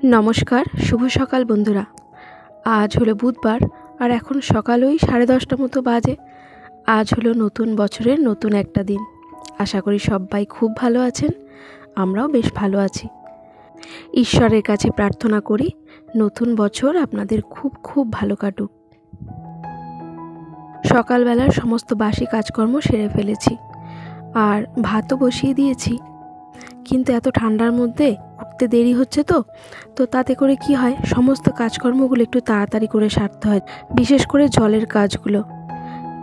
नमस्कार शुभ सकाल बंधुरा। आज हलो बुधवार और एखन सकाल ओई 10:30 मतो बाजे। आज हलो नतून बछरेर नतून एकटा दिन। आशा करी सबाई खूब भालो आछेन, आमराओ बेश भालो आछि। ईश्वरेर काछे प्रार्थना करी नतून बछर आपनादेर खूब खूब भालो काटुक। सकाल बेलार समस्त बासी काजकर्म सेरे फेलेछि और भातও बसिए दिएछि, किन्तु एत ठांडार मध्य उठते देरी होच्छे तो ताते करे कि हय समस्त काजकर्मगुलो एकटु ताड़ाताड़ी करे सारते हय, विशेष करे जलेर काजगुलो।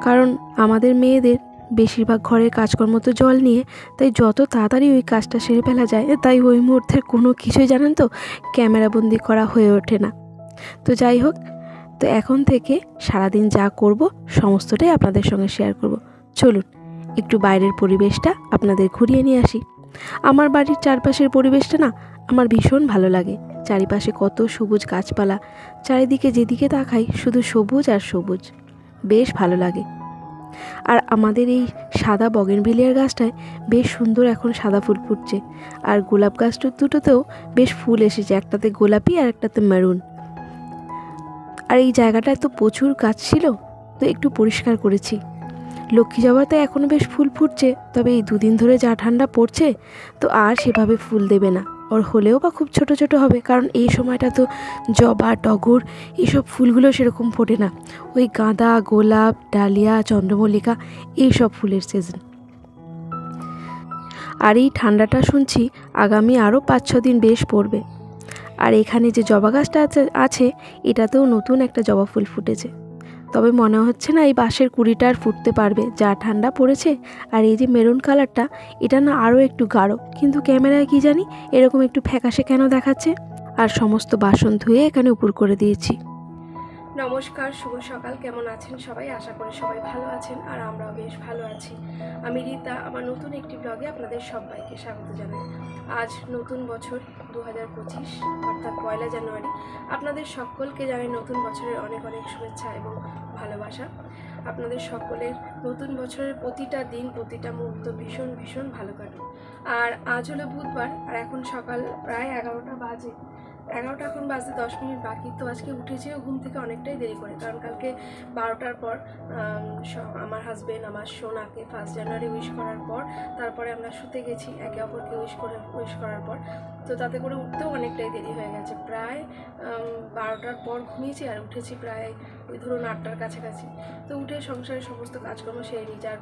कारण आमादेर मेयेदेर बेशिरभाग घरेर काजकर्म तो जल निये, ताई जत ताड़ाताड़ी ओई काजटा सेरे फेला जाय ताई ओई मुहूर्ते कोनो किछुई जानेन तो क्यामेराबंदी करा हये ओठे ना। तो जाई होक, तो एखन थेके सारादिन जा करब समस्तटाई आपनादेर संगे शेयार करब। चलुन एकटु बाइरेर परिवेशटा आपनादेर घुरिয়ে নিয়ে আসি। আমার বাড়ির চারপাশের পরিবেশটা না আমার ভীষণ ভালো লাগে। চারিপাশে কত সবুজ গাছপালা, চারিদিকে যেদিকে তাকাই শুধু সবুজ আর সবুজ, বেশ ভালো লাগে। আর আমাদের এই সাদা বগেনভিলিয়ার গাছটায় বেশ সুন্দর এখন সাদা ফুল ফুটছে, আর গোলাপ গাছটার দুটোতেও বেশ ফুল এসেছে, একটাতে গোলাপি আর একটাতে মেরুন। আর এই জায়গাটায় তো প্রচুর গাছ ছিল, তো একটু পরিষ্কার করেছি। লক্ষ্মী জবাতে এখনও বেশ ফুল ফুটছে, তবে এই দুদিন ধরে যা ঠান্ডা পড়ছে তো আর সেভাবে ফুল দেবে না, ওর হলেও বা খুব ছোট ছোট হবে, কারণ এই সময়টা তো জবা টগর এইসব ফুলগুলো সেরকম ফোটে না, ওই গাঁদা গোলাপ ডালিয়া চন্দ্রমল্লিকা এইসব ফুলের সিজন। আর এই ঠান্ডাটা শুনছি আগামী আরও 5-6 দিন বেশ পড়বে। আর এখানে যে জবা গাছটা আছে এটাতেও নতুন একটা জবা ফুল ফুটেছে, তবে মনে হচ্ছে না এই বাঁশের কুড়িটা আর ফুটতে পারবে, যা ঠান্ডা পড়েছে। আর এই যে মেরুন কালারটা এটা না আরও একটু গাঢ়, কিন্তু ক্যামেরায় কি জানি এরকম একটু ফ্যাকাশে কেন দেখাচ্ছে। আর সমস্ত বাসন ধুয়ে এখানে উপর করে দিয়েছি। নমস্কার, শুভ সকাল। কেমন আছেন সবাই? আশা করি সবাই ভালো আছেন আর আমরাও বেশ ভালো আছি। আমি রীতা, আমার নতুন একটি ব্লগে আপনাদের সবাইকে স্বাগত জানাই। আজ নতুন বছর 2025 অর্থাৎ 1 জানুয়ারি। আপনাদের সকলকে জানাই নতুন বছরের অনেক অনেক শুভেচ্ছা এবং ভালোবাসা। আপনাদের সকলের নতুন বছরের প্রতিটা দিন প্রতিটা মুহূর্ত ভীষণ ভীষণ ভালো কাটুক। আর আজ হলো বুধবার আর এখন সকাল প্রায় 11টা বাজে। 11টা এখন বাজতে 10 মিনিট বাকি। তো আজকে উঠেছেও ঘুম থেকে অনেকটাই দেরি করে, কারণ কালকে 12টার পর আমার হাজব্যান্ড আমার সোনাকে 1 জানুয়ারি উইশ করার পর তারপরে আমরা শুতে গেছি একে অপরকে উইশ করার পর। তো তাতে করে উঠতেও অনেকটাই দেরি হয়ে গেছে, প্রায় 12টার পর ঘুমিয়েছি আর উঠেছি প্রায় ওই ধরুন 8টার কাছাকাছি। তো উঠে সংসারের সমস্ত কাজকর্ম সেরে নিয়েছি। আর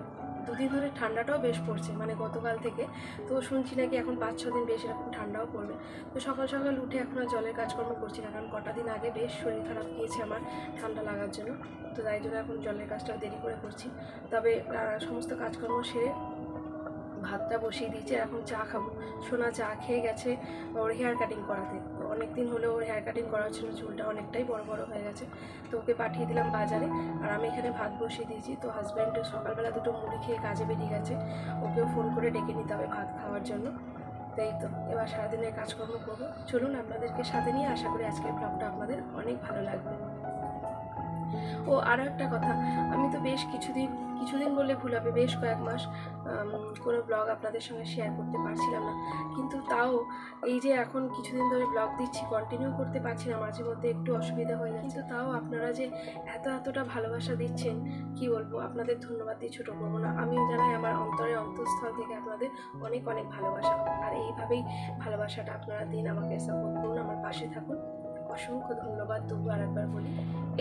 দুদিন ধরে ঠান্ডাটাও বেশ পড়ছে, মানে গতকাল থেকে তো শুনছি নাকি এখন 5-6 দিন বেশ এরকম ঠান্ডাও পড়বে। তো সকাল সকাল উঠে এখন আর জলের কাজকর্ম করছি না, কারণ কটা দিন আগে বেশ শরীর খারাপ গিয়েছে আমার ঠান্ডা লাগার জন্য। তো তাই জন্য এখন জলের কাজটা দেরি করে করছি। তবে সমস্ত কাজকর্ম সেরে ভাতটা বসিয়ে দিয়েছি, এখন চা খাবো। সোনা চা খেয়ে গেছে ওর হেয়ার কাটিং করাতে। অনেক দিন হলে ওর হেয়ার কাটিং করা ছিল, চুলটা অনেকটাই বড় বড় হয়ে গেছে, তো ওকে পাঠিয়ে দিলাম বাজারে। আর আমি এখানে ভাত বসিয়ে দিয়েছি। তো হাজব্যান্ড সকালবেলা দুটো মুড়ি খেয়ে কাজে বেরিয়ে গেছে, ওকেও ফোন করে ডেকে নিতে হবে ভাত খাওয়ার জন্য। তাই তো এবার সারাদিনের কাজকর্ম করবো। চলুন আপনাদেরকে সাথে নিয়ে, আশা করি আজকের ব্লগটা আপনাদের অনেক ভালো লাগবে। ও আরও একটা কথা, আমি তো বেশ কিছুদিন বললে ভুল হবে, বেশ কয়েক মাস কোনো ব্লগ আপনাদের সঙ্গে শেয়ার করতে পারছিলাম না, কিন্তু তাও এই যে এখন কিছুদিন ধরে ব্লগ দিচ্ছি কন্টিনিউ করতে পারছি না, মাঝে মধ্যে একটু অসুবিধা হয়ে যাচ্ছে। কিন্তু তাও আপনারা যে এতটা ভালোবাসা দিচ্ছেন কি বলবো, আপনাদের ধন্যবাদ দিয়ে ছোটো করবো না। আমি জানাই আমার অন্তরের অন্তঃস্থল থেকে আপনাদের অনেক অনেক ভালোবাসা। আর এইভাবেই ভালোবাসাটা আপনারা দিন, আমাকে সাপোর্ট করুন, আমার পাশে থাকুন। অসংখ্য ধন্যবাদ। তবু আরেকবার বলি,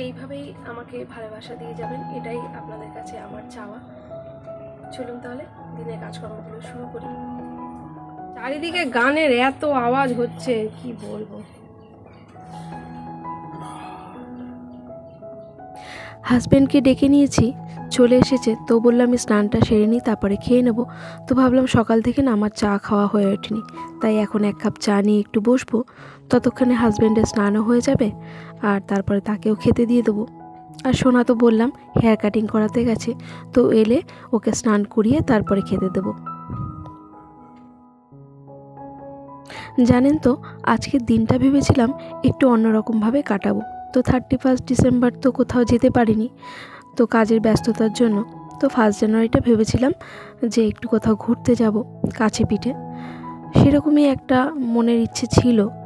এইভাবেই আমাকে ভালোবাসা দিয়ে যাবেন, এটাই আপনাদের কাছে আমার চাওয়া। চলুন তাহলে দিনের কাজকর্মগুলো শুরু করি। চারিদিকে গানের এত আওয়াজ হচ্ছে কি বলবো। হাজব্যান্ডকে ডেকে নিয়েছি, চলে এসেছে, তো বললাম আমি স্নানটা সেরে নিই তারপরে খেয়ে নেব। তো ভাবলাম সকাল থেকে না আমার চা খাওয়া হয়ে ওঠেনি, তাই এখন 1 কাপ চা নিয়ে একটু বসবো। ততক্ষণে হাজব্যান্ডের স্নানও হয়ে যাবে আর তারপরে তাকেও খেতে দিয়ে দেবো। আর সোনা তো বললাম হেয়ার কাটিং করাতে গেছে, তো এলে ওকে স্নান করিয়ে তারপরে খেতে দেবো। জানেন তো আজকের দিনটা ভেবেছিলাম একটু অন্যরকমভাবে কাটাবো। তো 31 ডিসেম্বর তো কোথাও যেতে পারিনি, তো কাজের ব্যস্ততার জন্য। তো 1 জানুয়ারিটা ভেবেছিলাম যে একটু কোথাও ঘুরতে যাব কাছে পিঠে। সেরকমই একটা মনের ইচ্ছে ছিল,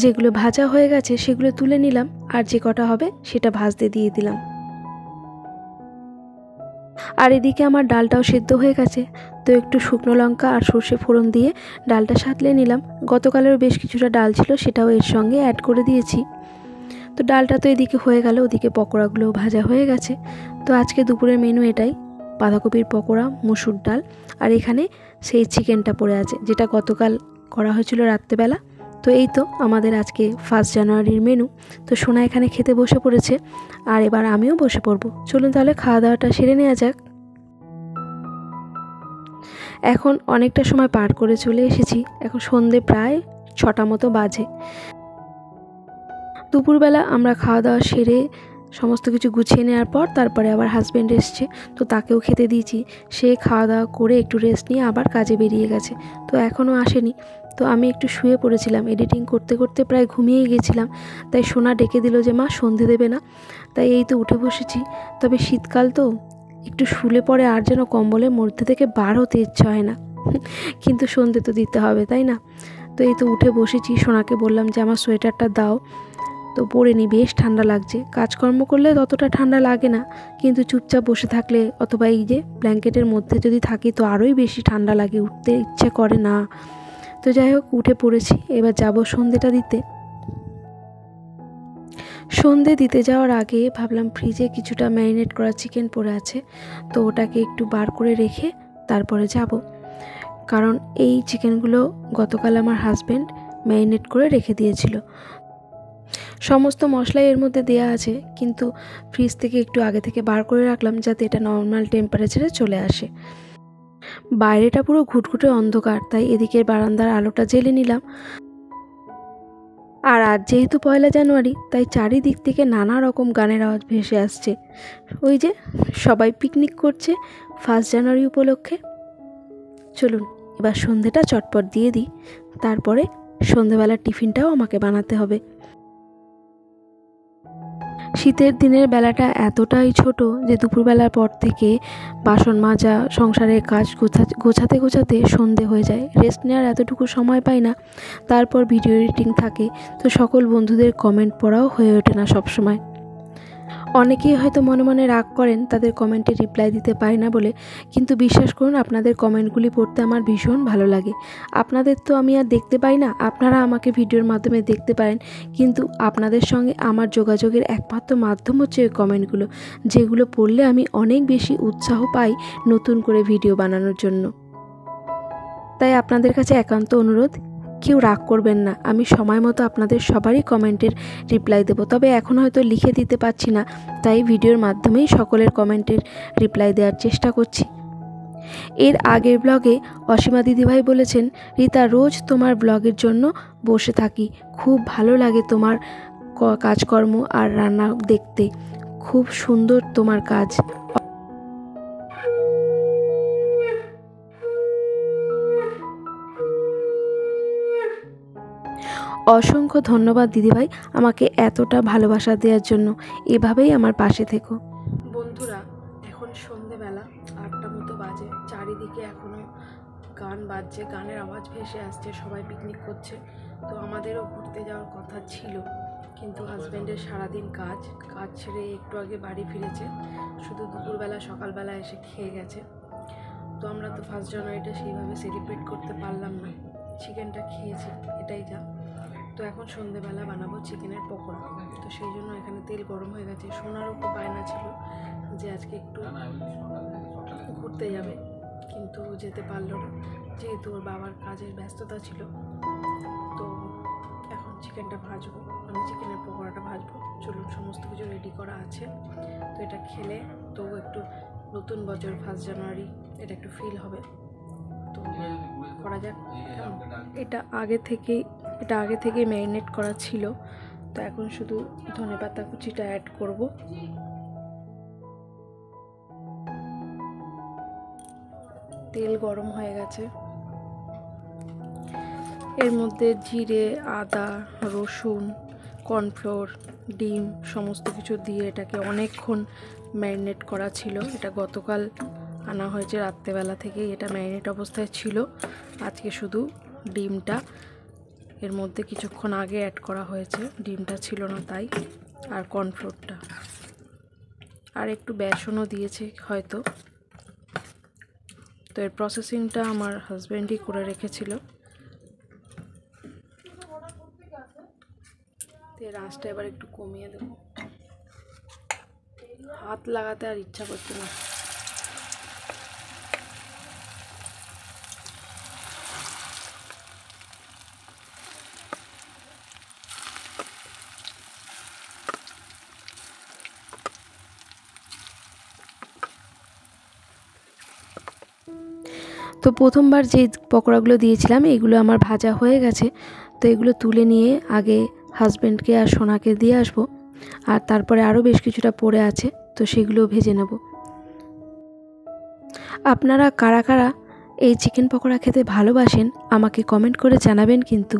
যেগুলো ভাজা হয়ে গেছে সেগুলো তুলে নিলাম, আর যে কটা হবে সেটা ভাজতে দিয়ে দিলাম। আর এদিকে আমার ডালটাও সেদ্ধ হয়ে গেছে, তো একটু শুকনো লঙ্কা আর সর্ষে ফোড়ন দিয়ে ডালটা সাঁতলে নিলাম। গতকালের বেশ কিছুটা ডাল ছিল, সেটাও এর সঙ্গে অ্যাড করে দিয়েছি। তো ডালটা তো এদিকে হয়ে গেল, ওদিকে পকোড়াগুলোও ভাজা হয়ে গেছে। তো আজকে দুপুরের মেনু এটাই, বাঁধাকপির পকোড়া, মুসুর ডাল, আর এখানে সেই চিকেনটা পড়ে আছে যেটা গতকাল করা হয়েছিল রাত্রেবেলা। তো এই তো আমাদের আজকে 1 জানুয়ারির মেনু। তো সোনা এখানে খেতে বসে পড়েছে, আর এবার আমিও বসে পড়বো। চলুন তাহলে খাওয়া দাওয়াটা সেরে নেওয়া যাক। এখন অনেকটা সময় পার করে চলে এসেছি, এখন সন্ধে প্রায় 6টা মতো বাজে। দুপুরবেলা আমরা খাওয়া দাওয়া সেরে সমস্ত কিছু গুছিয়ে নেওয়ার পর তারপরে আবার হাজব্যান্ড এসছে, তো তাকেও খেতে দিয়েছি। সে খাওয়া দাওয়া করে একটু রেস্ট নিয়ে আবার কাজে বেরিয়ে গেছে, তো এখনও আসেনি। তো আমি একটু শুয়ে পড়েছিলাম, এডিটিং করতে করতে প্রায় ঘুমিয়ে গেছিলাম। তাই সোনা ডেকে দিল যে মা সন্ধে দেবে না, তাই এই তো উঠে বসেছি। তবে শীতকাল তো একটু শুলে পরে আর যেন কম্বলের মধ্যে থেকে বার হতে ইচ্ছা হয় না, কিন্তু সন্ধে তো দিতে হবে, তাই না? তো এই তো উঠে বসেছি, সোনাকে বললাম যে আমার সোয়েটারটা দাও, তো পরে নি, বেশ ঠান্ডা লাগছে। কাজকর্ম করলে ততটা ঠান্ডা লাগে না, কিন্তু চুপচাপ বসে থাকলে অথবা এই যে ব্ল্যাঙ্কেটের মধ্যে যদি থাকি তো আরোই বেশি ঠান্ডা লাগে, উঠতে ইচ্ছে করে না। তো যাই হোক উঠে পড়েছি, এবার যাব সন্ধেটা দিতে। সন্ধে দিতে যাওয়ার আগে ভাবলাম ফ্রিজে কিছুটা ম্যারিনেট করা চিকেন পড়ে আছে, তো ওটাকে একটু বার করে রেখে তারপরে যাব। কারণ এই চিকেনগুলো গতকাল আমার হাজব্যান্ড ম্যারিনেট করে রেখে দিয়েছিল। সমস্ত মশলাই এর মধ্যে দেয়া আছে, কিন্তু ফ্রিজ থেকে একটু আগে থেকে বার করে রাখলাম যাতে এটা নর্মাল টেম্পারেচারে চলে আসে। বাইরেটা পুরো ঘুটঘুটে অন্ধকার, তাই এদিকের বারান্দার আলোটা জ্বেলে নিলাম। আর আজ যেহেতু 1 জানুয়ারি, তাই চারিদিক থেকে নানা রকম গানের আওয়াজ ভেসে আসছে। ওই যে সবাই পিকনিক করছে 1 জানুয়ারি উপলক্ষে। চলুন এবার সন্ধেটা চটপট দিয়ে দিই, তারপরে সন্ধেবেলার টিফিনটাও আমাকে বানাতে হবে। শীতের দিনের বেলাটা এতটাই ছোট যে দুপুরবেলার পর থেকে বাসন মাজা, সংসারের কাজ গোছাতে গোছাতে সন্ধে হয়ে যায়। রেস্ট নেওয়ার এতটুকু সময় পাই না, তারপর ভিডিও এডিটিং থাকে, তো সকল বন্ধুদের কমেন্ট পড়াও হয়ে ওঠে না সবসময়। অনেকেই হয়তো মনে মনে রাগ করেন তাদের কমেন্টে রিপ্লাই দিতে পারি না বলে, কিন্তু বিশ্বাস করুন আপনাদের কমেন্টগুলি পড়তে আমার ভীষণ ভালো লাগে। আপনাদের তো আমি আর দেখতে পাই না, আপনারা আমাকে ভিডিওর মাধ্যমে দেখতে পারেন, কিন্তু আপনাদের সঙ্গে আমার যোগাযোগের একমাত্র মাধ্যম হচ্ছে ওই কমেন্টগুলো, যেগুলো পড়লে আমি অনেক বেশি উৎসাহ পাই নতুন করে ভিডিও বানানোর জন্য। তাই আপনাদের কাছে একান্ত অনুরোধ, কেউ রাগ করবেন না, আমি সময় মতো আপনাদের সবারই কমেন্টের রিপ্লাই দেব। তবে এখন হয়তো লিখে দিতে পারছি না, তাই ভিডিওর মাধ্যমেই সকলের কমেন্টের রিপ্লাই দেওয়ার চেষ্টা করছি। এর আগের ব্লগে অসীমা দিদিভাই বলেছেন, রীতা রোজ তোমার ব্লগের জন্য বসে থাকি, খুব ভালো লাগে তোমার কাজকর্ম আর রান্না দেখতে, খুব সুন্দর তোমার কাজ। অসংখ্য ধন্যবাদ দিদিভাই আমাকে এতটা ভালোবাসা দেওয়ার জন্য, এভাবেই আমার পাশে থেকো। বন্ধুরা এখন সন্ধেবেলা 8টা মতো বাজে, চারিদিকে এখনও গান বাজছে, গানের আওয়াজ ভেসে আসছে, সবাই পিকনিক করছে। তো আমাদেরও ঘুরতে যাওয়ার কথা ছিল, কিন্তু হাজব্যান্ডের সারাদিন কাজ ছেড়ে একটু আগে বাড়ি ফিরেছে, শুধু দুপুরবেলা সকালবেলা এসে খেয়ে গেছে। তো আমরা তো 1 জানুয়ারিটা সেইভাবে সেলিব্রেট করতে পারলাম না, চিকেনটা খেয়েছি, এটাই যা। তো এখন সন্ধেবেলা বানাবো চিকেনের পকোড়া, তো সেই জন্য এখানে তেল গরম হয়ে গেছে। সোনারও খুব বায়না ছিল যে আজকে একটু ঘুরতে যাবে, কিন্তু যেতে পারলো না যেহেতু ওর বাবার কাজের ব্যস্ততা ছিল। তো এখন চিকেনটা ভাজবো, মানে চিকেনের পকোড়াটা ভাজবো। চলুন, সমস্ত কিছু রেডি করা আছে, তো এটা খেলে তো একটু নতুন বছর 1 জানুয়ারি এটা একটু ফিল হবে, তো করা যাক। এটা আগে থেকে ম্যারিনেট করা ছিল, তো এখন শুধু ধনেপাতা কুচিটা অ্যাড করব। তেল গরম হয়ে গেছে, এর মধ্যে জিরে, আদা, রসুন, কর্নফ্লোর, ডিম সমস্ত কিছু দিয়ে এটাকে অনেকক্ষণ ম্যারিনেট করা ছিল। এটা গতকাল আনা হয়েছে, রাত্রেবেলা থেকেই এটা ম্যারিনেট অবস্থায় ছিল। আজকে শুধু ডিমটা এর মধ্যে কিছুক্ষণ আগে অ্যাড করা হয়েছে, ডিমটা ছিল না তাই, আর কর্নফ্লোরটা, আর একটু বেসনও দিয়েছে হয়তো। তো এর প্রসেসিংটা আমার হাজব্যান্ডই করে রেখেছিল। এর আঁচটা এবার একটু কমিয়ে দেব, হাত লাগাতে আর ইচ্ছা করছে না। তো প্রথমবার যে পকোড়াগুলো দিয়েছিলাম এগুলো আমার ভাজা হয়ে গেছে। তো এগুলো তুলে নিয়ে আগে হাজব্যান্ডকে আর সোনাকে দিয়ে আসবো, আর তারপরে আরও বেশ কিছুটা পড়ে আছে, তো সেগুলো ভেজে নেব। আপনারা কারা কারা এই চিকেন পকোড়া খেতে ভালোবাসেন আমাকে কমেন্ট করে জানাবেন কিন্তু।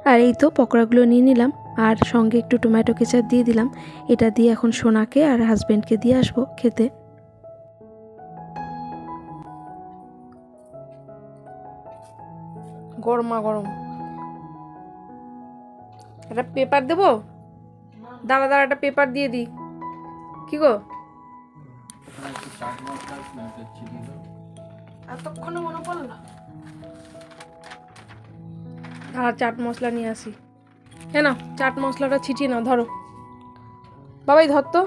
আর এই তো পকোড়াগুলো নিয়ে নিলাম, আর সঙ্গে একটু টমেটো কেচাপ দিয়ে দিলাম। এটা দিয়ে এখন সোনাকে আর হাজব্যান্ডকে দিয়ে আসবো খেতে। গরমা গরম একটা পেপার দেবো, দাঁড়া দাঁড়া একটা পেপার দিয়ে দিই। কি গো এতক্ষণে মনে পড়লো, আর চাট মশলা নিয়ে আসি। হ্যাঁ না, চাট মশলাটা ছিটিয়ে নাও, ধরো বাবাই ধর তো।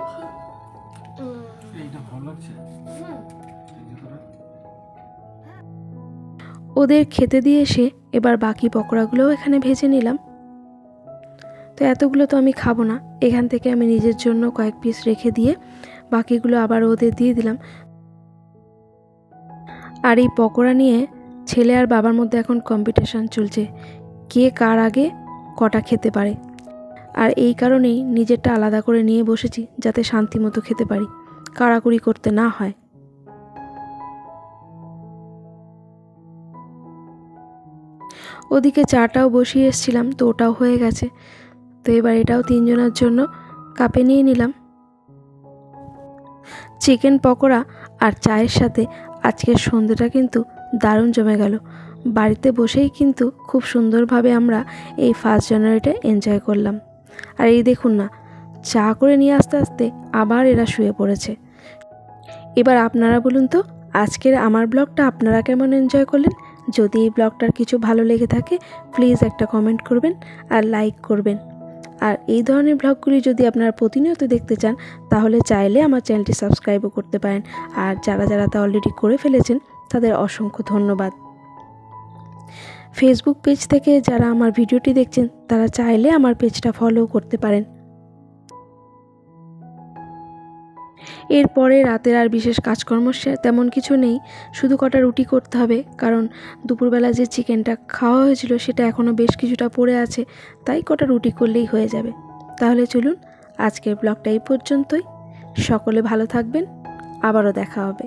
ওদের খেতে দিয়ে এসে এবার বাকি পকোড়াগুলোও এখানে ভেজে নিলাম। তো এতগুলো তো আমি খাবো না, এখান থেকে আমি নিজের জন্য কয়েক পিস রেখে দিয়ে বাকিগুলো আবার ওদের দিয়ে দিলাম। আর এই পকোড়া নিয়ে ছেলে আর বাবার মধ্যে এখন কম্পিটিশান চলছে, কে কার আগে কটা খেতে পারে। আর এই কারণেই নিজেরটা আলাদা করে নিয়ে বসেছি, যাতে শান্তি মতো খেতে পারি, কাড়াকুড়ি করতে না হয়। ওদিকে চাটাও বসিয়ে এসেছিলাম, তো ওটাও হয়ে গেছে। তো এবার এটাও 3 জনের জন্য কাপে নিয়ে নিলাম। চিকেন পকোড়া আর চায়ের সাথে আজকের সন্ধ্যাটা কিন্তু দারুণ জমে গেল। বাড়িতে বসেই কিন্তু খুব সুন্দরভাবে আমরা এই ফার্স্ট জানুয়ারিটা এনজয় করলাম। আর এই দেখুন না, চা করে নিয়ে আসতে আসতে আবার এরা শুয়ে পড়েছে। এবার আপনারা বলুন তো, আজকের আমার ব্লগটা আপনারা কেমন এনজয় করলেন? যদি এই ব্লগটার কিছু ভালো লেগে থাকে প্লিজ একটা কমেন্ট করবেন আর লাইক করবেন। আর এই ধরনের ব্লগগুলি যদি আপনারা প্রতিনিয়ত দেখতে চান তাহলে চাইলে আমার চ্যানেলটি সাবস্ক্রাইবও করতে পারেন। আর যারা যারা তা অলরেডি করে ফেলেছেন তাদের অসংখ্য ধন্যবাদ। ফেসবুক পেজ থেকে যারা আমার ভিডিওটি দেখছেন তারা চাইলে আমার পেজটা ফলো করতে পারেন। এরপরে রাতের আর বিশেষ কাজকর্ম তেমন কিছু নেই, শুধু কটা রুটি করতে হবে, কারণ দুপুরবেলা যে চিকেনটা খাওয়া হয়েছিল সেটা এখনও বেশ কিছুটা পড়ে আছে, তাই কটা রুটি করলেই হয়ে যাবে। তাহলে চলুন আজকের ব্লগটা এই পর্যন্তই। সকলে ভালো থাকবেন, আবারও দেখা হবে।